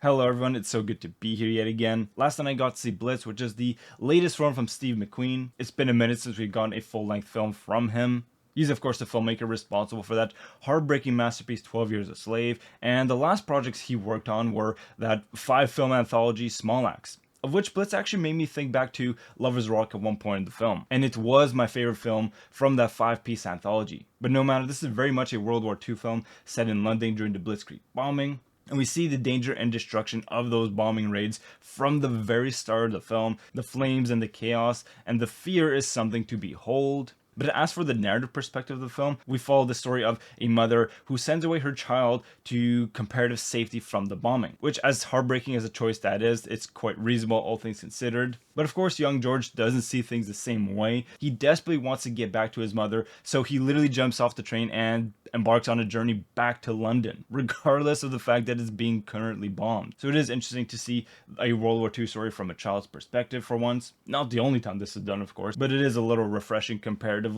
Hello everyone, it's so good to be here yet again. Last night I got to see Blitz, which is the latest film from Steve McQueen. It's been a minute since we've gotten a full-length film from him. He's of course the filmmaker responsible for that heartbreaking masterpiece 12 Years a Slave, and the last projects he worked on were that 5-film anthology Small Axe, of which Blitz actually made me think back to Lover's Rock at one point in the film, and it was my favorite film from that 5-piece anthology. But no matter, this is very much a World War II film set in London during the Blitzkrieg bombing, and we see the danger and destruction of those bombing raids from the very start of the film. The flames and the chaos and the fear is something to behold. But as for the narrative perspective of the film, we follow the story of a mother who sends away her child to comparative safety from the bombing, which, as heartbreaking as a choice that is, it's quite reasonable all things considered. But of course, young George doesn't see things the same way. He desperately wants to get back to his mother, so he literally jumps off the train and embarks on a journey back to London, regardless of the fact that it's being currently bombed. So it is interesting to see a World War II story from a child's perspective for once. Not the only time this is done, of course, but it is a little refreshing comparatively.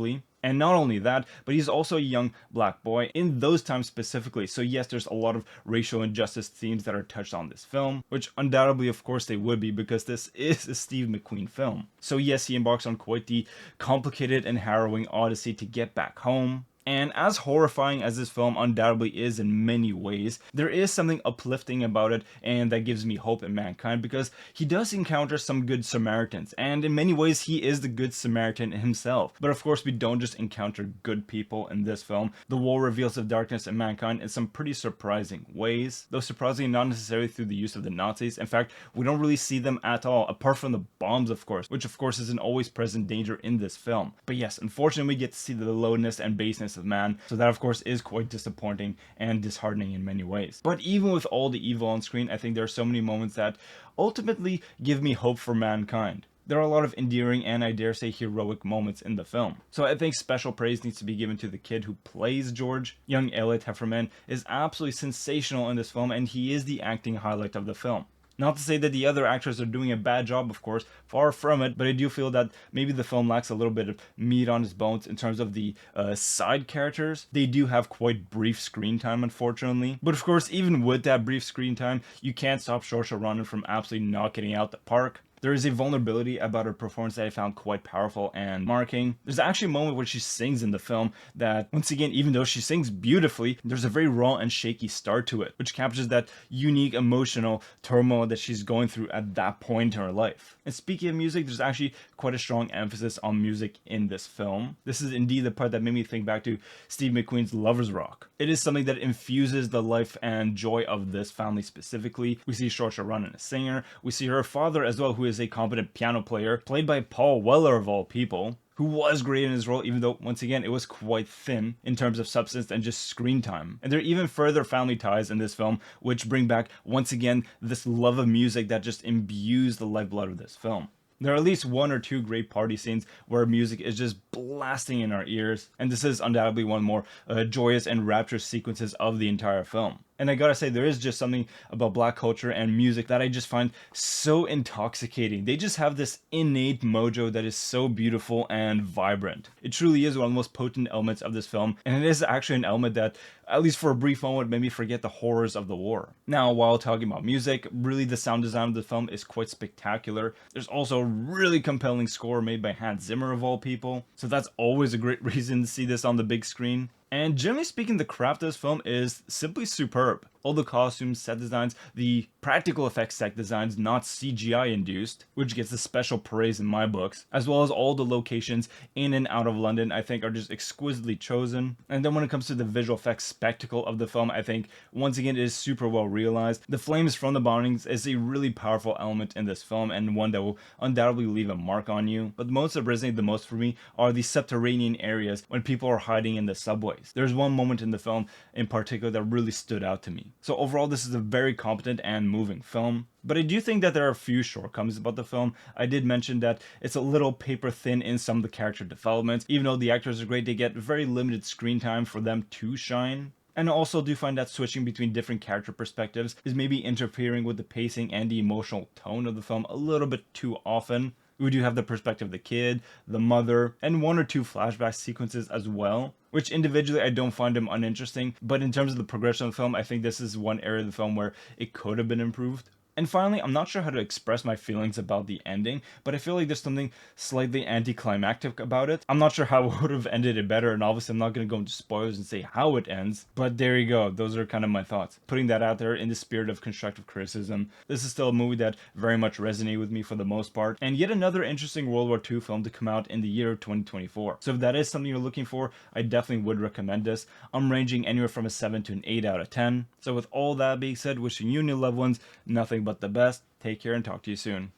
And not only that, but he's also a young black boy in those times specifically. So yes, there's a lot of racial injustice themes that are touched on this film, which undoubtedly, of course, they would be because this is a Steve McQueen film. So yes, he embarks on quite the complicated and harrowing odyssey to get back home. And as horrifying as this film undoubtedly is in many ways, there is something uplifting about it, and that gives me hope in mankind because he does encounter some good Samaritans, and in many ways he is the good Samaritan himself. But of course we don't just encounter good people in this film. The war reveals the darkness in mankind in some pretty surprising ways, though surprisingly not necessarily through the use of the Nazis. In fact, we don't really see them at all, apart from the bombs of course, which of course is an always present danger in this film. But yes, unfortunately we get to see the lowness and baseness of man, so that of course is quite disappointing and disheartening in many ways. But even with all the evil on screen, I think there are so many moments that ultimately give me hope for mankind. There are a lot of endearing and I dare say heroic moments in the film. So I think special praise needs to be given to the kid who plays George. Young Elliot Heffernan is absolutely sensational in this film, and he is the acting highlight of the film. Not to say that the other actors are doing a bad job, of course, far from it, but I do feel that maybe the film lacks a little bit of meat on its bones in terms of the side characters. They do have quite brief screen time, unfortunately. But of course, even with that brief screen time, you can't stop Saoirse Ronan from absolutely knocking it out the park. There is a vulnerability about her performance that I found quite powerful and marking. There's actually a moment where she sings in the film that, once again, even though she sings beautifully, there's a very raw and shaky start to it, which captures that unique emotional turmoil that she's going through at that point in her life. And speaking of music, there's actually quite a strong emphasis on music in this film. This is indeed the part that made me think back to Steve McQueen's Lover's Rock. It is something that infuses the life and joy of this family specifically. We see Saoirse Ronan, a singer. We see her father as well, who is a competent piano player, played by Paul Weller of all people, who was great in his role, even though, once again, it was quite thin in terms of substance and just screen time. And there are even further family ties in this film, which bring back, once again, this love of music that just imbues the lifeblood of this film. There are at least one or two great party scenes where music is just blasting in our ears, and this is undoubtedly one more joyous and rapturous sequences of the entire film. And I gotta say, there is just something about black culture and music that I just find so intoxicating. They just have this innate mojo that is so beautiful and vibrant. It truly is one of the most potent elements of this film, and it is actually an element that, at least for a brief moment, made me forget the horrors of the war. Now, while talking about music, really the sound design of the film is quite spectacular. There's also a really compelling score made by Hans Zimmer of all people, so that's always a great reason to see this on the big screen. And generally speaking, the craft of this film is simply superb. All the costumes, set designs, the practical effects set designs, not CGI induced, which gets a special praise in my books, as well as all the locations in and out of London, I think are just exquisitely chosen. And then when it comes to the visual effects spectacle of the film, I think once again it is super well realized. The flames from the bombings is a really powerful element in this film, and one that will undoubtedly leave a mark on you. But the moments that resonate the most for me are the subterranean areas when people are hiding in the subways. There's one moment in the film in particular that really stood out to me. So overall, this is a very competent and moving film. But I do think that there are a few shortcomings about the film. I did mention that it's a little paper thin in some of the character developments. Even though the actors are great, they get very limited screen time for them to shine. And I also do find that switching between different character perspectives is maybe interfering with the pacing and the emotional tone of the film a little bit too often. We do have the perspective of the kid, the mother, and 1 or 2 flashback sequences as well, which individually I don't find them uninteresting, but in terms of the progression of the film, I think this is one area of the film where it could have been improved. And finally, I'm not sure how to express my feelings about the ending, but I feel like there's something slightly anticlimactic about it. I'm not sure how it would have ended it better, and obviously I'm not going to go into spoilers and say how it ends, but there you go. Those are kind of my thoughts. Putting that out there in the spirit of constructive criticism. This is still a movie that very much resonated with me for the most part, and yet another interesting World War II film to come out in the year 2024. So if that is something you're looking for, I definitely would recommend this. I'm ranging anywhere from a 7 to an 8 out of 10. So with all that being said, wishing you and your loved ones nothing but the best. Take care and talk to you soon.